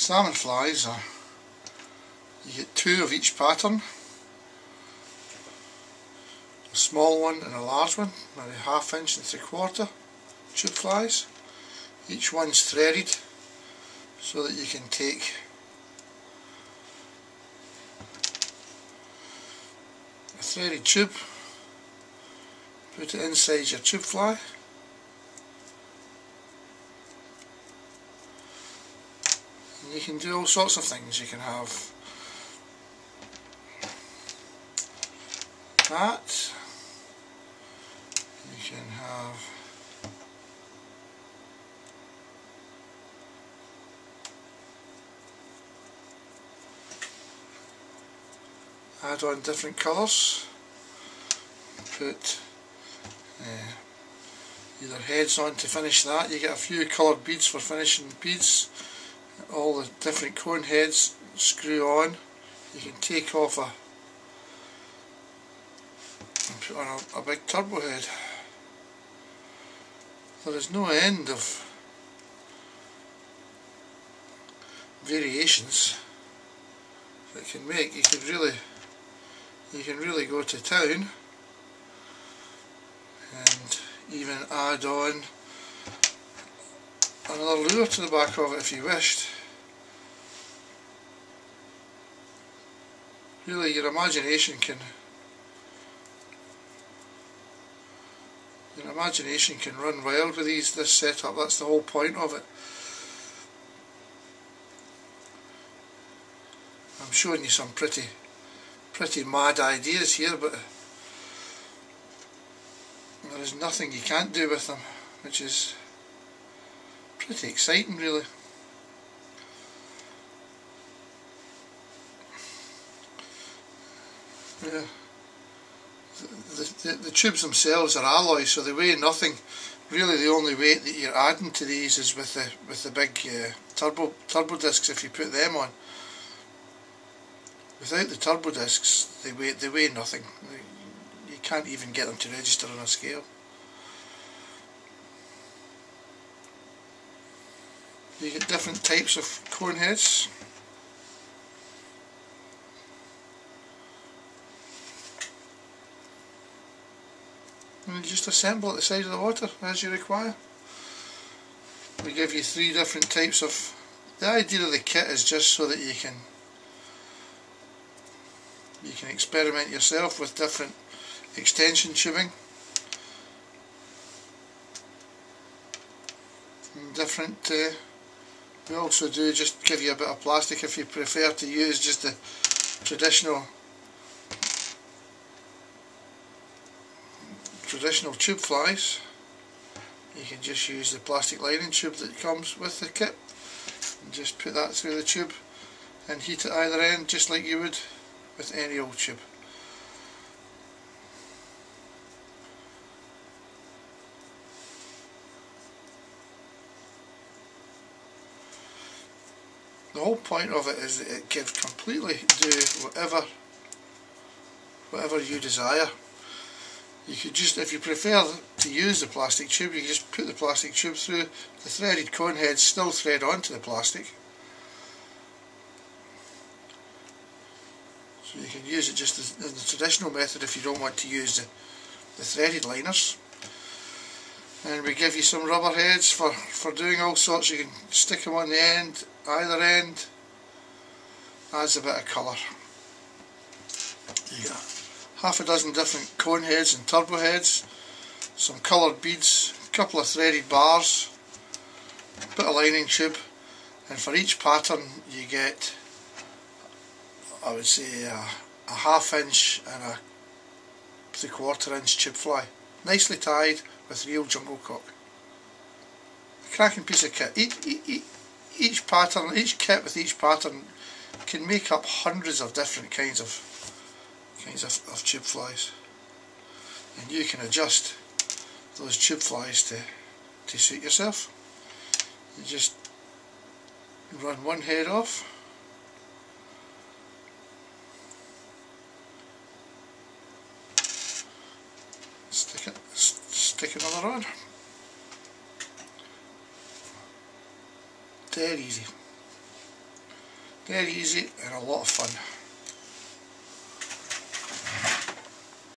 Salmon flies are, you get two of each pattern, a small one and a large one, maybe 1/2 inch and 3/4 tube flies. Each one's threaded so that you can take a threaded tube, put it inside your tube fly, and you can do all sorts of things. You can have that, you can have add on different colours, put either heads on to finish that. You get a few coloured beads for finishing beads. All the different cone heads screw on. You can take off and put on a big turbo head. There is no end of variations that you can make. You can really go to town and even add on another lure to the back of it if you wished. Really, your imagination can run wild with this setup. That's the whole point of it. I'm showing you some pretty mad ideas here, but there is nothing you can't do with them, which is pretty exciting, really. Yeah. The tubes themselves are alloy, so they weigh nothing. Really, the only weight that you're adding to these is with the big turbo discs. If you put them on, without the turbo discs, they weigh nothing. You can't even get them to register on a scale. You get different types of cone heads. And you just assemble at the side of the water as you require. We give you 3 different types of... The idea of the kit is just so that you can experiment yourself with different extension tubing and different we also do just give you a bit of plastic if you prefer to use just the traditional tube flies. You can just use the plastic lining tube that comes with the kit and just put that through the tube and heat at either end just like you would with any old tube. The whole point of it is that it can completely do whatever you desire. You could just, if you prefer to use the plastic tube, you can just put the plastic tube through. The threaded cone heads still thread onto the plastic. So you can use it just as the traditional method if you don't want to use the threaded liners. And we give you some rubber heads for doing all sorts. You can stick them on the end, either end, adds a bit of colour. You got 6 different cone heads and turbo heads, some coloured beads, a couple of threaded bars, a bit of lining tube, and for each pattern you get, I would say, a 1/2 inch and a 3/4 inch tube fly, nicely tied with real jungle cock. A cracking piece of kit. Each kit with each pattern can make up hundreds of different kinds of tube flies, and you can adjust those tube flies to suit yourself. You just run one head off, stick another on. Dead easy. Very easy and a lot of fun.